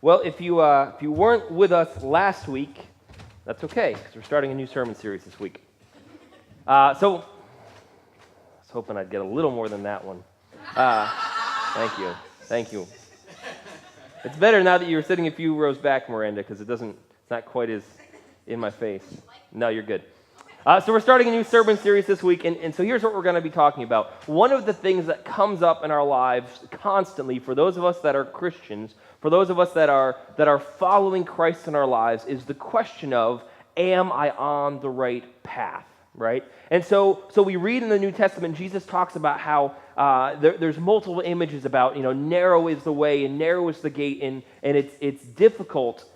Well, if you weren't with us last week, that's okay, because we're starting a new sermon series this week. So I was hoping I'd get a little more than that one. Thank you. It's better now that you're sitting a few rows back, Miranda, because it's not quite as in my face. No, you're good. So we're starting a new sermon series this week, and so here's what we're going to be talking about. One of the things that comes up in our lives constantly for those of us that are Christians, for those of us that are following Christ in our lives, is the question of, am I on the right path, right? And so we read in the New Testament, Jesus talks about how there's multiple images about, narrow is the way and narrow is the gate, and it's difficult.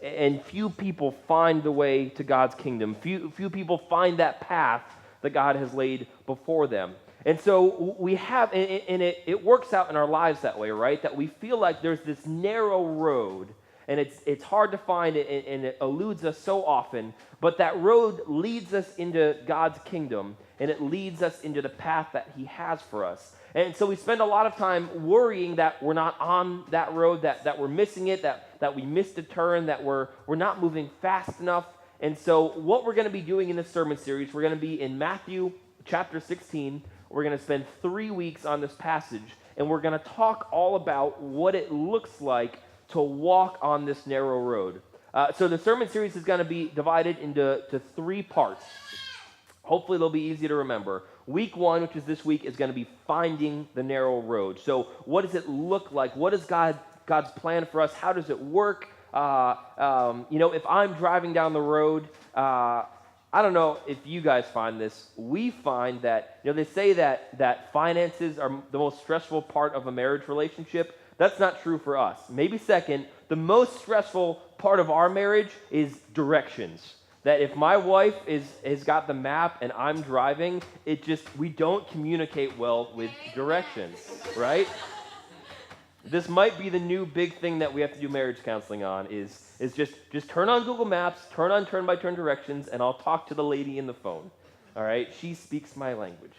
And few people find the way to God's kingdom. Few people find that path that God has laid before them. And so we have, and it works out in our lives that way, right? That we feel like there's this narrow road, and it's hard to find it, and it eludes us so often. But that road leads us into God's kingdom, and it leads us into the path that He has for us. And so we spend a lot of time worrying that we're not on that road, that we're missing it, that we missed a turn, that we're not moving fast enough. And so what we're going to be doing in this sermon series, we're going to be in Matthew chapter 16. We're going to spend 3 weeks on this passage, and we're going to talk all about what it looks like to walk on this narrow road. So the sermon series is going to be divided into 3 parts. Hopefully they'll be easy to remember. Week 1, which is this week, is going to be finding the narrow road. So what does it look like? What is God's plan for us? How does it work? If I'm driving down the road, I don't know if you guys find this. We find that, they say that finances are the most stressful part of a marriage relationship. That's not true for us. Maybe second, the most stressful part of our marriage is directions. That if my wife has got the map and I'm driving, we don't communicate well with directions, right? This might be the new big thing that we have to do marriage counseling on is just turn on Google Maps, turn on turn-by-turn directions, and I'll talk to the lady in the phone, all right? She speaks my language.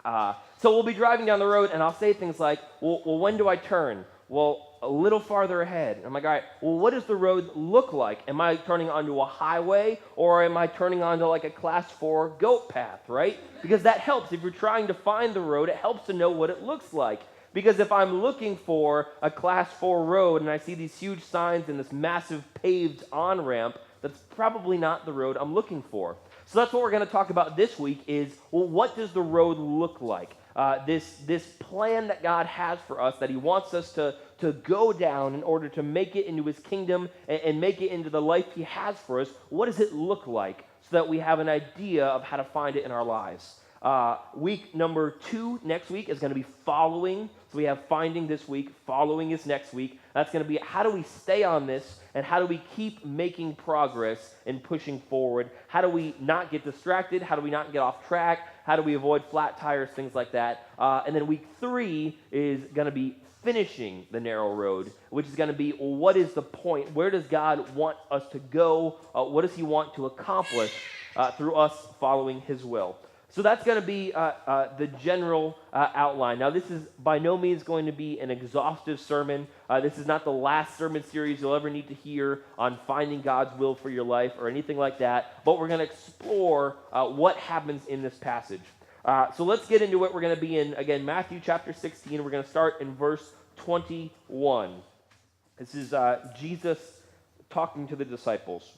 So we'll be driving down the road, and I'll say things like, well, when do I turn? Well, a little farther ahead. And I'm like, all right, well, what does the road look like? Am I turning onto a highway, or am I turning onto like a class 4 goat path, right? Because that helps. If you're trying to find the road, it helps to know what it looks like. Because if I'm looking for a class 4 road and I see these huge signs and this massive paved on-ramp, that's probably not the road I'm looking for. So that's what we're going to talk about this week is, well, what does the road look like? This plan that God has for us, that He wants us to go down in order to make it into His kingdom and make it into the life He has for us. What does it look like so that we have an idea of how to find it in our lives? Week number 2 next week is going to be following. So we have finding this week, following is next week. That's going to be how do we stay on this and how do we keep making progress and pushing forward? How do we not get distracted? How do we not get off track? How do we avoid flat tires, things like that? And then week 3 is going to be finishing the narrow road, which is going to be, well, what is the point? Where does God want us to go? What does He want to accomplish through us following His will? So that's going to be the general outline. Now, this is by no means going to be an exhaustive sermon. This is not the last sermon series you'll ever need to hear on finding God's will for your life or anything like that, but we're going to explore what happens in this passage. So let's get into it. We're going to be in, again, Matthew chapter 16. We're going to start in verse 21. This is Jesus talking to the disciples.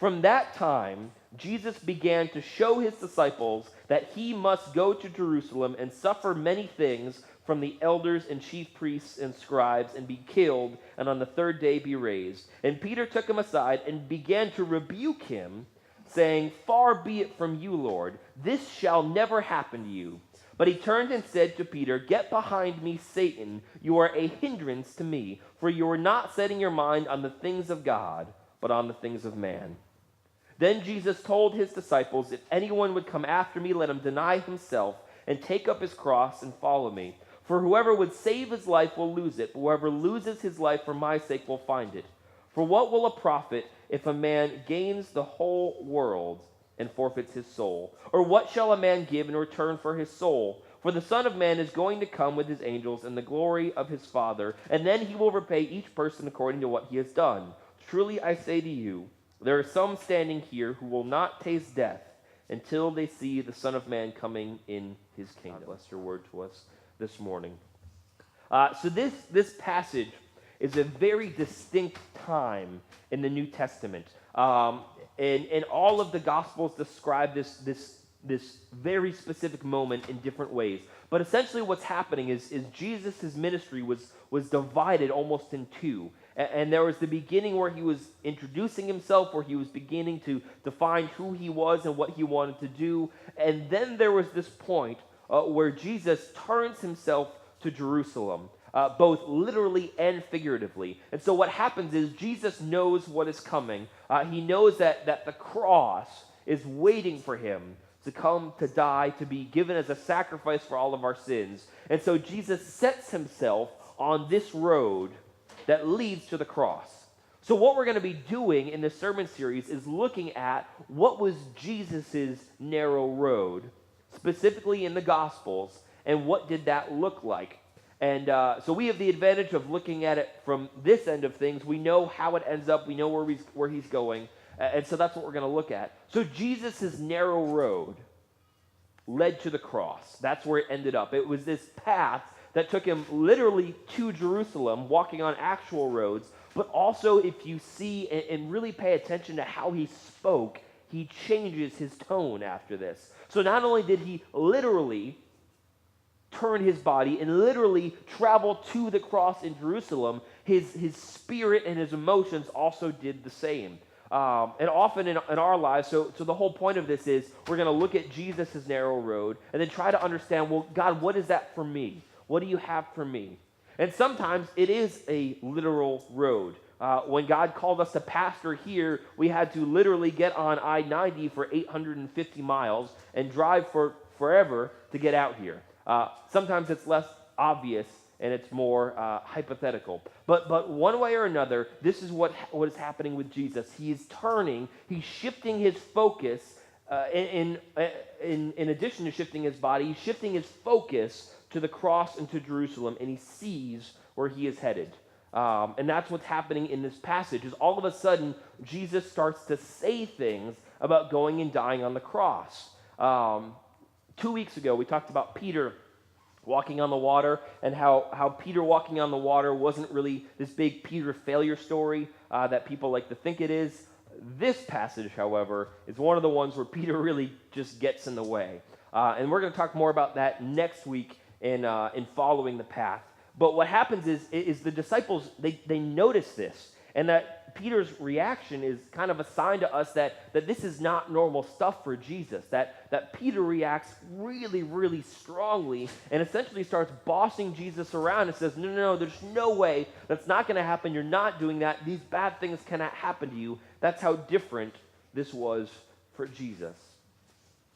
From that time, Jesus began to show His disciples that He must go to Jerusalem and suffer many things from the elders and chief priests and scribes and be killed, and on the 3rd day be raised. And Peter took Him aside and began to rebuke Him, saying, "Far be it from you, Lord, this shall never happen to you." But He turned and said to Peter, "Get behind me, Satan. You are a hindrance to me, for you are not setting your mind on the things of God, but on the things of man." Then Jesus told His disciples, "If anyone would come after me, let him deny himself and take up his cross and follow me. For whoever would save his life will lose it, but whoever loses his life for my sake will find it. For what will a profit if a man gains the whole world and forfeits his soul? Or what shall a man give in return for his soul? For the Son of Man is going to come with his angels in the glory of his Father, and then he will repay each person according to what he has done. Truly I say to you, there are some standing here who will not taste death until they see the Son of Man coming in his kingdom." God bless your word to us this morning. So this passage is a very distinct time in the New Testament. And all of the Gospels describe this very specific moment in different ways. But essentially what's happening is Jesus' ministry was divided almost in two. And there was the beginning where he was introducing himself, where he was beginning to define who he was and what he wanted to do. And then there was this point where Jesus turns himself to Jerusalem, both literally and figuratively. And so what happens is Jesus knows what is coming. He knows that the cross is waiting for him to come to die, to be given as a sacrifice for all of our sins. And so Jesus sets himself on this road that leads to the cross. So what we're going to be doing in this sermon series is looking at what was Jesus's narrow road, specifically in the Gospels, and what did that look like. And so we have the advantage of looking at it from this end of things. We know how it ends up. We know where he's going. And so that's what we're going to look at. So Jesus' narrow road led to the cross. That's where it ended up. It was this path that took him literally to Jerusalem, walking on actual roads. But also, if you see and really pay attention to how he spoke, he changes his tone after this. So not only did he literally turn his body and literally travel to the cross in Jerusalem, his spirit and his emotions also did the same. And often in our lives, so the whole point of this is we're going to look at Jesus' narrow road and then try to understand, well, God, what is that for me? What do you have for me? And sometimes it is a literal road. When God called us to pastor here, we had to literally get on I-90 for 850 miles and drive for forever to get out here. Sometimes it's less obvious and it's more hypothetical. But one way or another, this is what is happening with Jesus. He is turning, he's shifting his focus. In addition to shifting his body, he's shifting his focus to the cross and to Jerusalem, and he sees where he is headed. And that's what's happening in this passage, is all of a sudden, Jesus starts to say things about going and dying on the cross. 2 weeks ago, we talked about Peter walking on the water, and how Peter walking on the water wasn't really this big Peter failure story that people like to think it is. This passage, however, is one of the ones where Peter really just gets in the way. And we're going to talk more about that next week in following the path. But what happens is the disciples, they notice this, and that Peter's reaction is kind of a sign to us that this is not normal stuff for Jesus, that Peter reacts really, really strongly and essentially starts bossing Jesus around and says, no, there's no way, that's not going to happen, you're not doing that, these bad things cannot happen to you. That's how different this was for Jesus.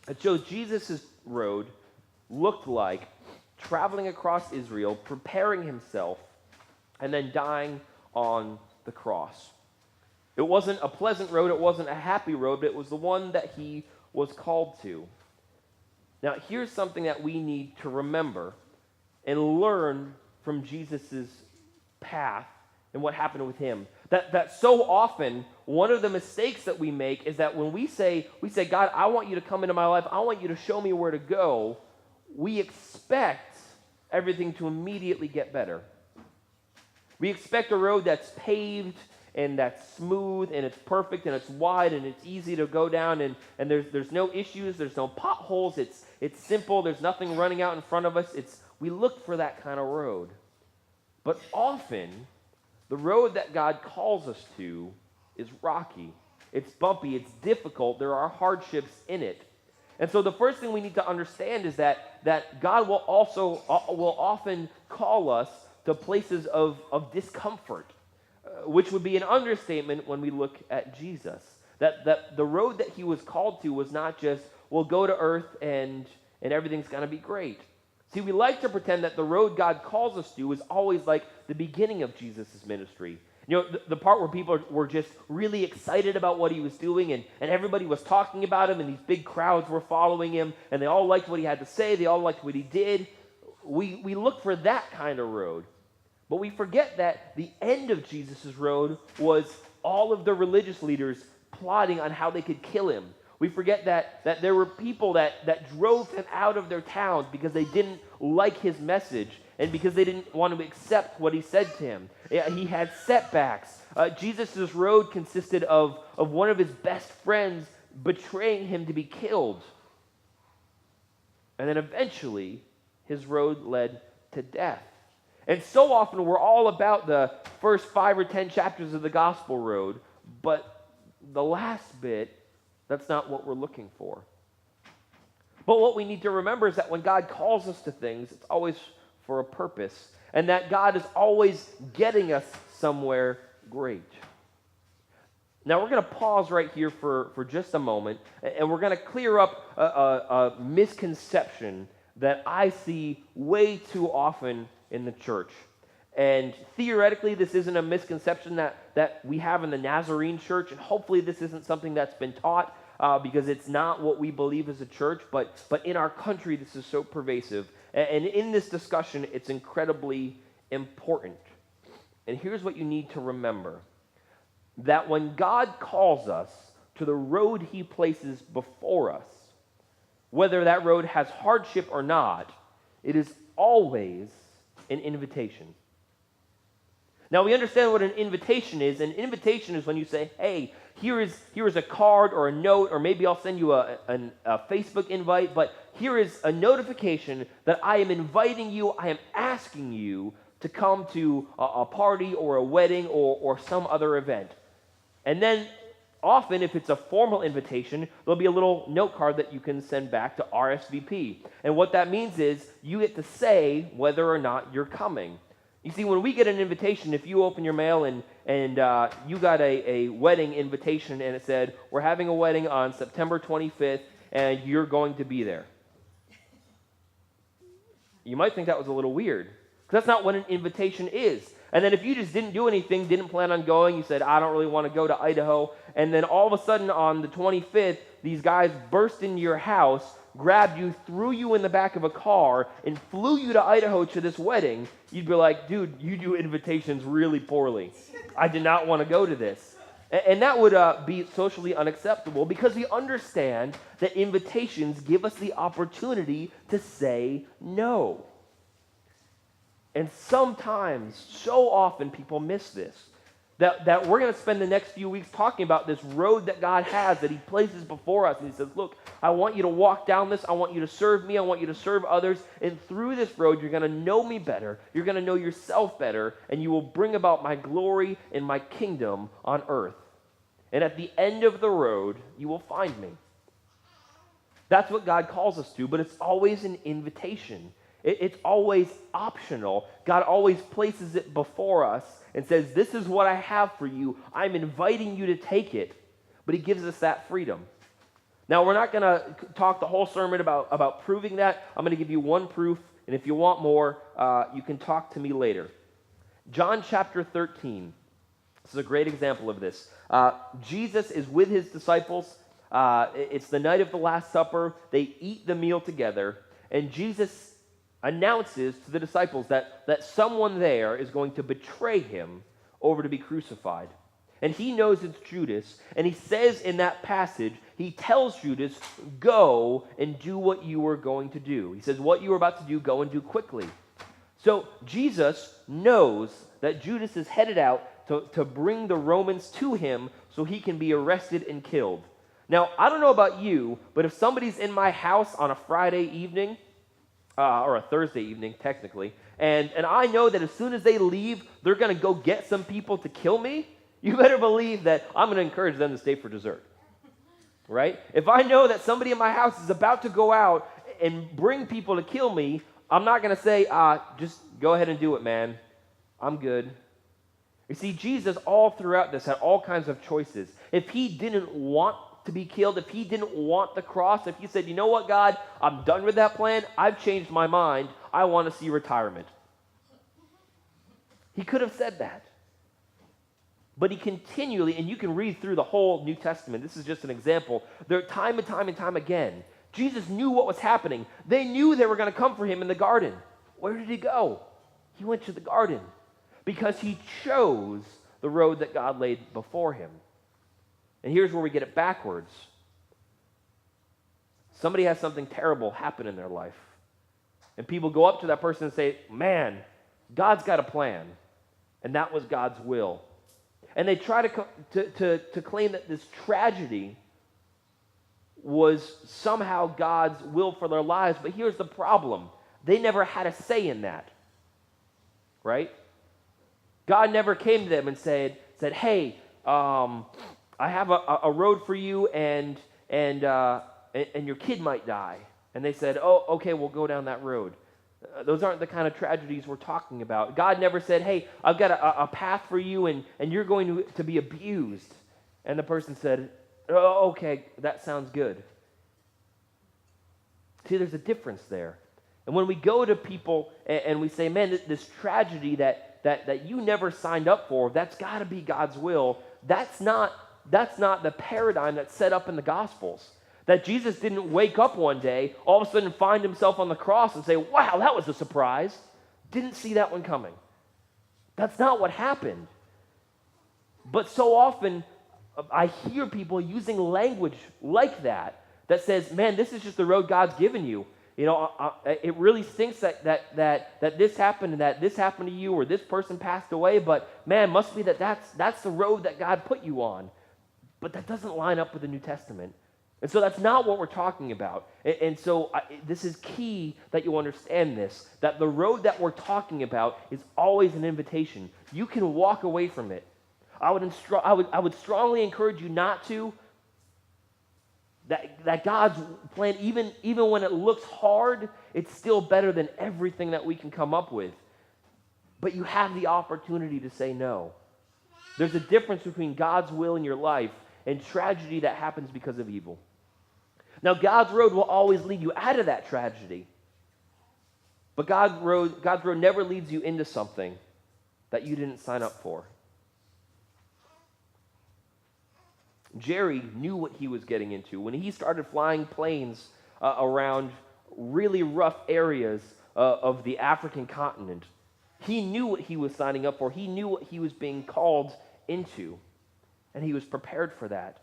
And so Jesus' road looked like traveling across Israel, preparing himself, and then dying on the cross. It wasn't a pleasant road, it wasn't a happy road, but it was the one that he was called to. Now, here's something that we need to remember and learn from Jesus' path and what happened with him. That so often, one of the mistakes that we make is that when we say, God, I want you to come into my life, I want you to show me where to go, we expect everything to immediately get better. We expect a road that's paved and that's smooth and it's perfect and it's wide and it's easy to go down and there's no issues, there's no potholes, it's simple, there's nothing running out in front of us. We look for that kind of road. But often, the road that God calls us to is rocky. It's bumpy, it's difficult, there are hardships in it. And so the first thing we need to understand is that God will often call us to places of discomfort, which would be an understatement when we look at Jesus. That the road that he was called to was not just, we'll go to earth and everything's going to be great. See, we like to pretend that the road God calls us to is always like the beginning of Jesus' ministry. The part where people were just really excited about what he was doing, and everybody was talking about him, and these big crowds were following him, and they all liked what he had to say, they all liked what he did. We look for that kind of road. But we forget that the end of Jesus' road was all of the religious leaders plotting on how they could kill him. We forget that there were people that drove him out of their towns because they didn't like his message and because they didn't want to accept what he said to him. He had setbacks. Jesus' road consisted of one of his best friends betraying him to be killed. And then eventually, his road led to death. And so often we're all about the first 5 or 10 chapters of the gospel road, but the last bit, that's not what we're looking for. But what we need to remember is that when God calls us to things, it's always for a purpose, and that God is always getting us somewhere great. Now we're going to pause right here for just a moment, and we're going to clear up a misconception that I see way too often in the church. And theoretically, this isn't a misconception that we have in the Nazarene church, and hopefully this isn't something that's been taught because it's not what we believe as a church, but in our country, this is so pervasive. And in this discussion, it's incredibly important. And here's what you need to remember. That when God calls us to the road he places before us, whether that road has hardship or not, it is always an invitation. Now we understand what an invitation is. An invitation is when you say, hey, here is a card or a note, or maybe I'll send you a Facebook invite, but here is a notification that I am inviting you, I am asking you to come to a party or a wedding or some other event. And then often, if it's a formal invitation, there'll be a little note card that you can send back to RSVP. And what that means is you get to say whether or not you're coming. You see, when we get an invitation, if you open your mail and you got a wedding invitation and it said, we're having a wedding on September 25th and you're going to be there. You might think that was a little weird, because that's not what an invitation is. And then if you just didn't do anything, didn't plan on going, you said, I don't really want to go to Idaho, and then all of a sudden on the 25th, these guys burst into your house, grabbed you, threw you in the back of a car, and flew you to Idaho to this wedding, you'd be like, dude, you do invitations really poorly. I did not want to go to this. And that would be socially unacceptable, because we understand that invitations give us the opportunity to say no. And sometimes, so often, people miss this. That we're going to spend the next few weeks talking about this road that God has, that he places before us. And he says, look, I want you to walk down this. I want you to serve me. I want you to serve others. And through this road, you're going to know me better. You're going to know yourself better. And you will bring about my glory and my kingdom on earth. And at the end of the road, you will find me. That's what God calls us to, but it's always an invitation. It's always optional. God always places it before us and says, this is what I have for you. I'm inviting you to take it. But he gives us that freedom. Now, we're not going to talk the whole sermon about proving that. I'm going to give you one proof, and if you want more, you can talk to me later. John chapter 13. This is a great example of this. Jesus is with his disciples. It's the night of the Last Supper. They eat the meal together, and Jesus announces to the disciples that someone there is going to betray him over to be crucified. And he knows it's Judas, and he says in that passage, he tells Judas, go and do what you are going to do. He says, what you are about to do, go and do quickly. So Jesus knows that Judas is headed out to bring the Romans to him so he can be arrested and killed. Now, I don't know about you, but if somebody's in my house on a Friday evening, or a Thursday evening, technically, and I know that as soon as they leave, they're going to go get some people to kill me, you better believe that I'm going to encourage them to stay for dessert, right? If I know that somebody in my house is about to go out and bring people to kill me, I'm not going to say, just go ahead and do it, man. I'm good. You see, Jesus all throughout this had all kinds of choices. If he didn't want to be killed, if he didn't want the cross, if he said, you know what, God, I'm done with that plan, I've changed my mind, I want to see retirement. He could have said that. But he continually, and you can read through the whole New Testament, this is just an example, there time and time and time again, Jesus knew what was happening. They knew they were going to come for him in the garden. Where did he go? He went to the garden because he chose the road that God laid before him. And here's where we get it backwards. Somebody has something terrible happen in their life. And people go up to that person and say, man, God's got a plan. And that was God's will. And they try to claim that this tragedy was somehow God's will for their lives. But here's the problem. They never had a say in that. Right? God never came to them and said, hey, I have a road for you and your kid might die. And they said, oh, okay, we'll go down that road. Those aren't the kind of tragedies we're talking about. God never said, hey, I've got a path for you and you're going to be abused. And the person said, oh, okay, that sounds good. See, there's a difference there. And when we go to people and we say, man, this tragedy that you never signed up for, that's got to be God's will, that's not the paradigm that's set up in the Gospels. That Jesus didn't wake up one day, all of a sudden find himself on the cross and say, wow, that was a surprise. Didn't see that one coming. That's not what happened. But so often, I hear people using language like that says, man, this is just the road God's given you. You know, it really stinks that this happened and that this happened to you or this person passed away, but man, must be that's the road that God put you on. But that doesn't line up with the New Testament. And so that's not what we're talking about. And so this is key that you understand this, that the road that we're talking about is always an invitation. You can walk away from it. I would strongly encourage you not to. That God's plan, even when it looks hard, it's still better than everything that we can come up with. But you have the opportunity to say no. There's a difference between God's will in your life and tragedy that happens because of evil. Now, God's road will always lead you out of that tragedy. But God's road never leads you into something that you didn't sign up for. Jerry knew what he was getting into. When he started flying planes around really rough areas of the African continent, he knew what he was signing up for. He knew what he was being called into. And he was prepared for that.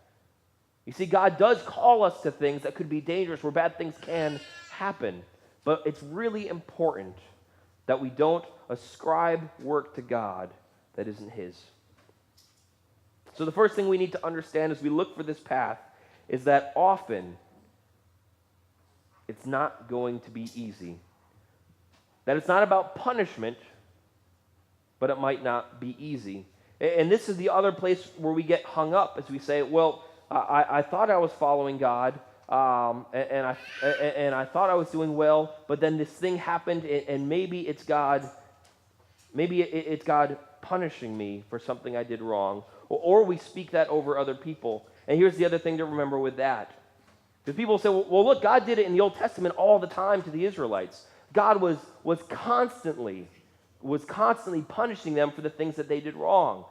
You see, God does call us to things that could be dangerous, where bad things can happen. But it's really important that we don't ascribe work to God that isn't his. So the first thing we need to understand as we look for this path is that often it's not going to be easy. That it's not about punishment, but it might not be easy. And this is the other place where we get hung up as we say, well, I thought I was following God, and I thought I was doing well, but then this thing happened, and maybe it's God punishing me for something I did wrong, or we speak that over other people. And here's the other thing to remember with that. Because people say, well, look, God did it in the Old Testament all the time to the Israelites. God was constantly punishing them for the things that they did wrong.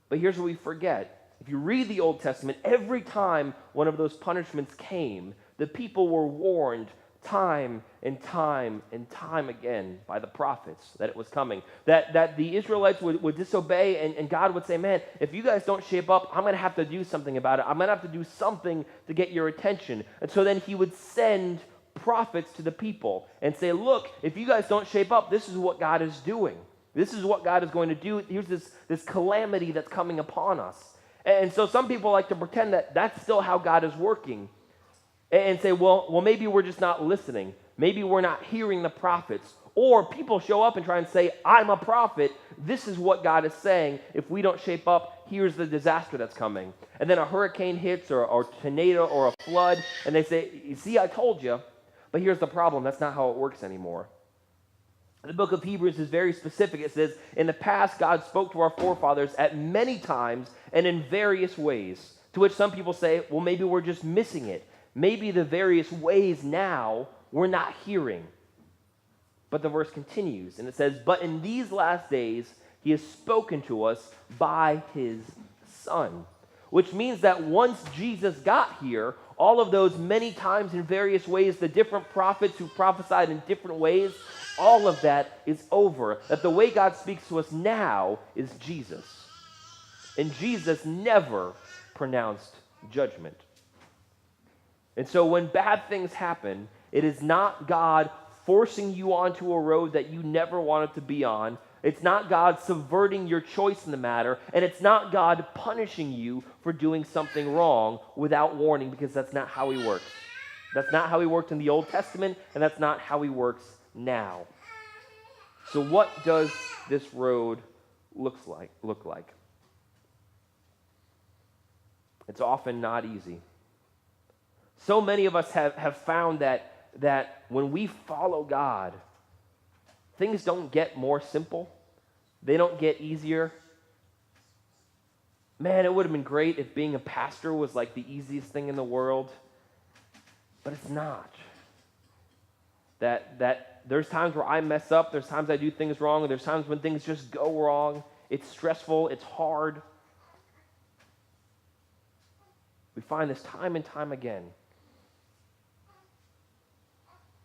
But here's what we forget. If you read the Old Testament, every time one of those punishments came, the people were warned time and time and time again by the prophets that it was coming. That the Israelites would disobey, and God would say, man, if you guys don't shape up, I'm going to have to do something about it. I'm going to have to do something to get your attention. And so then he would send prophets to the people and say, look, if you guys don't shape up, this is what God is doing. This is what God is going to do. Here's this calamity that's coming upon us. And so some people like to pretend that that's still how God is working and say, well, maybe we're just not listening. Maybe we're not hearing the prophets. Or people show up and try and say, I'm a prophet. This is what God is saying. If we don't shape up, here's the disaster that's coming. And then a hurricane hits or a tornado or a flood, and they say, you see, I told you. But here's the problem. That's not how it works anymore. The book of Hebrews is very specific. It says, in the past, God spoke to our forefathers at many times and in various ways, to which some people say, well, maybe we're just missing it. Maybe the various ways now we're not hearing. But the verse continues, and it says, but in these last days, He has spoken to us by his Son, which means that once Jesus got here, all of those many times in various ways, the different prophets who prophesied in different ways, all of that is over. That the way God speaks to us now is Jesus. And Jesus never pronounced judgment. And so when bad things happen, it is not God forcing you onto a road that you never wanted to be on. It's not God subverting your choice in the matter, and it's not God punishing you for doing something wrong without warning, because that's not how he works. That's not how he worked in the Old Testament, and that's not how he works now. So what does this road look like? It's often not easy. So many of us have found that when we follow God, things don't get more simple. They don't get easier. Man, it would have been great if being a pastor was like the easiest thing in the world, but it's not. That there's times where I mess up, there's times I do things wrong, and there's times when things just go wrong. It's stressful, it's hard. We find this time and time again.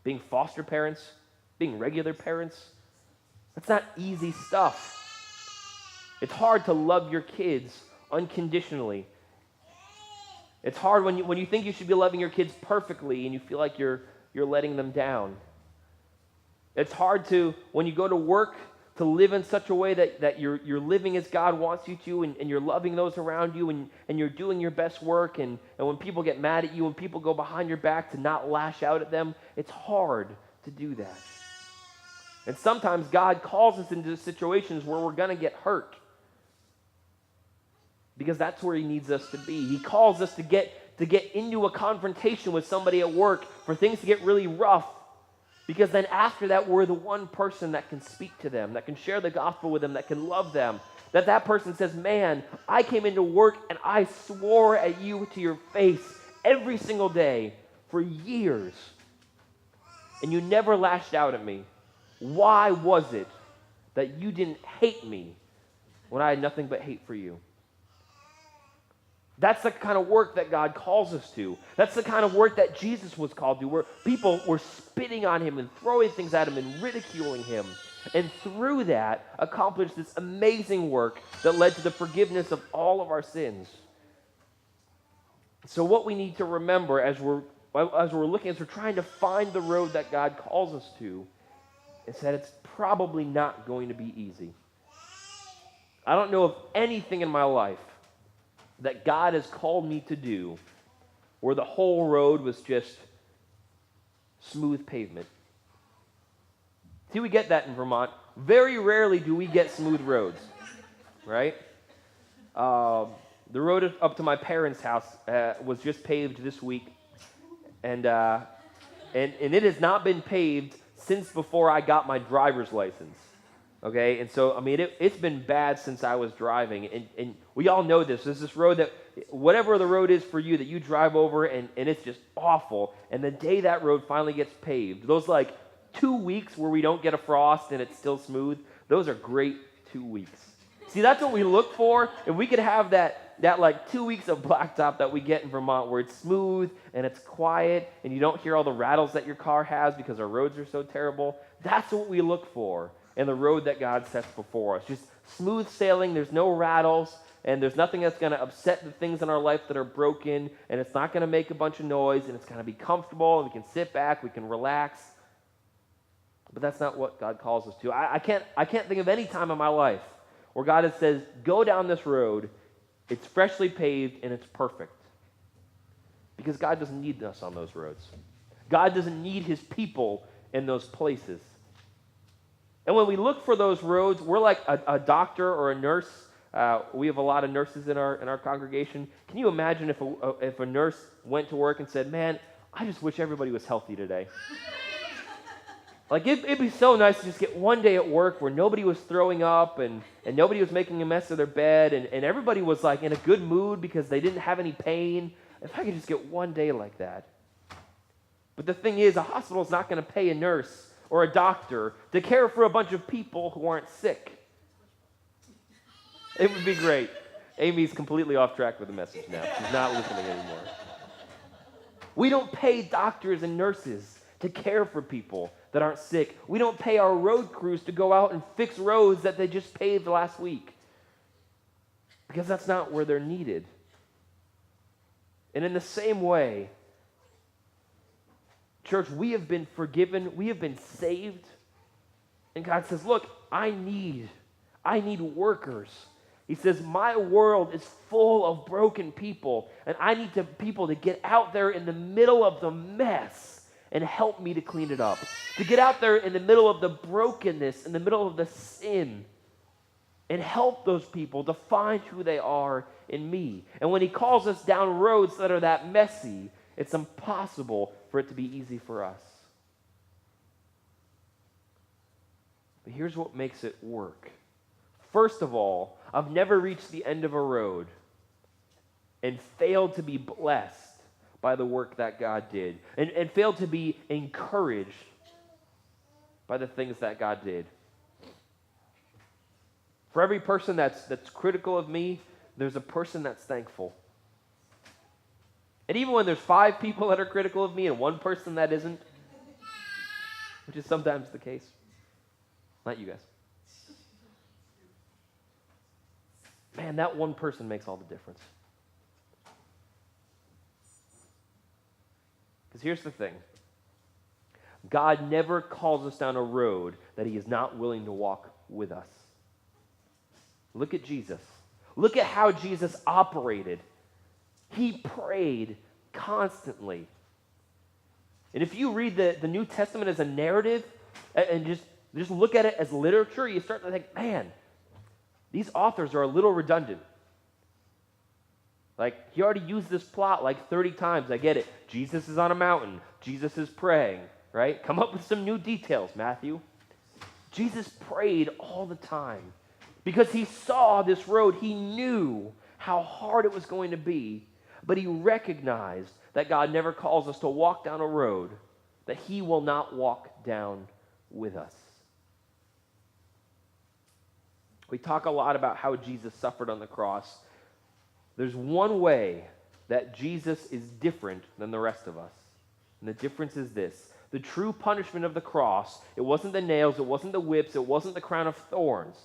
Being foster parents, being regular parents, that's not easy stuff. It's hard to love your kids unconditionally. It's hard when you think you should be loving your kids perfectly and you feel like you're letting them down. It's hard when you go to work, to live in such a way that you're living as God wants you to, and you're loving those around you, and you're doing your best work, and when people get mad at you, and people go behind your back, to not lash out at them. It's hard to do that. And sometimes God calls us into situations where we're going to get hurt, because that's where he needs us to be. He calls us to get into a confrontation with somebody at work, for things to get really rough, because then after that, we're the one person that can speak to them, that can share the gospel with them, that can love them. That person says, man, I came into work and I swore at you to your face every single day for years, and you never lashed out at me. Why was it that you didn't hate me when I had nothing but hate for you? That's the kind of work that God calls us to. That's the kind of work that Jesus was called to, where people were spitting on him and throwing things at him and ridiculing him. And through that, accomplished this amazing work that led to the forgiveness of all of our sins. So what we need to remember as we're trying to find the road that God calls us to, is that it's probably not going to be easy. I don't know of anything in my life that God has called me to do where the whole road was just smooth pavement. See, we get that in Vermont. Very rarely do we get smooth roads, right? The road up to my parents' house was just paved this week, and it has not been paved since before I got my driver's license. Okay, and so, I mean, it's been bad since I was driving, and we all know this. There's this road that, whatever the road is for you, that you drive over, and it's just awful, and the day that road finally gets paved, those, 2 weeks where we don't get a frost and it's still smooth, those are great 2 weeks. See, that's what we look for. If we could have that 2 weeks of blacktop that we get in Vermont, where it's smooth, and it's quiet, and you don't hear all the rattles that your car has because our roads are so terrible, that's what we look for. And the road that God sets before us. Just smooth sailing, there's no rattles, and there's nothing that's going to upset the things in our life that are broken, and it's not going to make a bunch of noise, and it's going to be comfortable, and we can sit back, we can relax. But that's not what God calls us to. I can't think of any time in my life where God has says, go down this road, it's freshly paved, and it's perfect. Because God doesn't need us on those roads. God doesn't need his people in those places. And when we look for those roads, we're like a doctor or a nurse. We have a lot of nurses in our congregation. Can you imagine if a nurse went to work and said, man, I just wish everybody was healthy today. It'd be so nice to just get one day at work where nobody was throwing up and nobody was making a mess of their bed and everybody was in a good mood because they didn't have any pain. If I could just get one day like that. But the thing is, a hospital is not going to pay a nurse or a doctor to care for a bunch of people who aren't sick. It would be great. Amy's completely off track with the message now. She's not listening anymore. We don't pay doctors and nurses to care for people that aren't sick. We don't pay our road crews to go out and fix roads that they just paved last week, because that's not where they're needed. And in the same way, church, we have been forgiven, we have been saved, and God says, look, I need workers. He says, my world is full of broken people, and I need people to get out there in the middle of the mess and help me to clean it up. To get out there in the middle of the brokenness, in the middle of the sin, and help those people to find who they are in me. And when he calls us down roads that are that messy, it's impossible for it to be easy for us. But here's what makes it work. First of all, I've never reached the end of a road and failed to be blessed by the work that God did, and failed to be encouraged by the things that God did. For every person that's critical of me, there's a person that's thankful. And even when there's 5 people that are critical of me and 1 person that isn't, which is sometimes the case, not you guys. Man, that 1 person makes all the difference. Because here's the thing. God never calls us down a road that he is not willing to walk with us. Look at Jesus. Look at how Jesus operated. He prayed constantly. And if you read the New Testament as a narrative and just look at it as literature, you start to think, man, these authors are a little redundant. Like, he already used this plot like 30 times. I get it. Jesus is on a mountain. Jesus is praying, right? Come up with some new details, Matthew. Jesus prayed all the time because he saw this road. He knew how hard it was going to be, but he recognized that God never calls us to walk down a road that he will not walk down with us. We talk a lot about how Jesus suffered on the cross. There's one way that Jesus is different than the rest of us. And the difference is this. The true punishment of the cross, it wasn't the nails, it wasn't the whips, it wasn't the crown of thorns.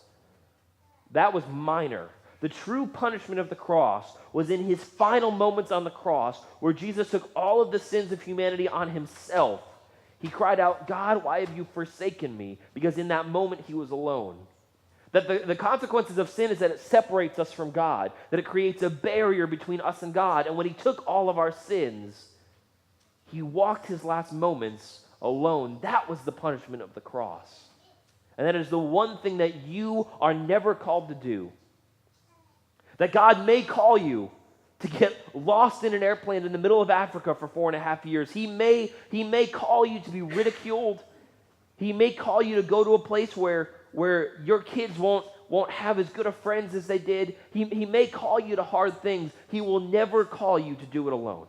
That was minor. The true punishment of the cross was in his final moments on the cross, where Jesus took all of the sins of humanity on himself. He cried out, God, why have you forsaken me? Because in that moment he was alone. That the consequences of sin is that it separates us from God, that it creates a barrier between us and God. And when he took all of our sins, he walked his last moments alone. That was the punishment of the cross. And that is the one thing that you are never called to do. That God may call you to get lost in an airplane in the middle of Africa for 4.5 years. He may call you to be ridiculed. He may call you to go to a place where your kids won't have as good of friends as they did. He may call you to hard things. He will never call you to do it alone.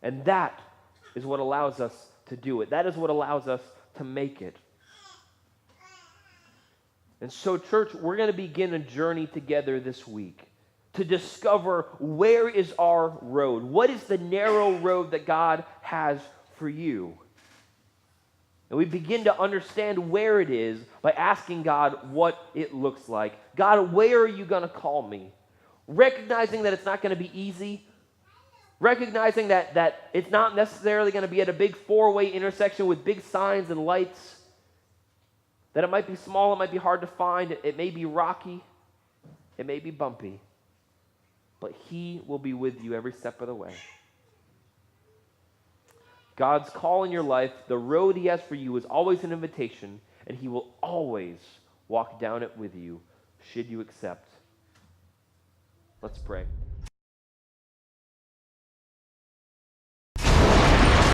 And that is what allows us to do it. That is what allows us to make it. And so, church, we're going to begin a journey together this week to discover, where is our road? What is the narrow road that God has for you? And we begin to understand where it is by asking God what it looks like. God, where are you going to call me? Recognizing that it's not going to be easy. Recognizing that it's not necessarily going to be at a big 4-way intersection with big signs and lights. That it might be small, it might be hard to find, it may be rocky, it may be bumpy. But he will be with you every step of the way. God's call in your life, the road he has for you, is always an invitation, and he will always walk down it with you, should you accept. Let's pray.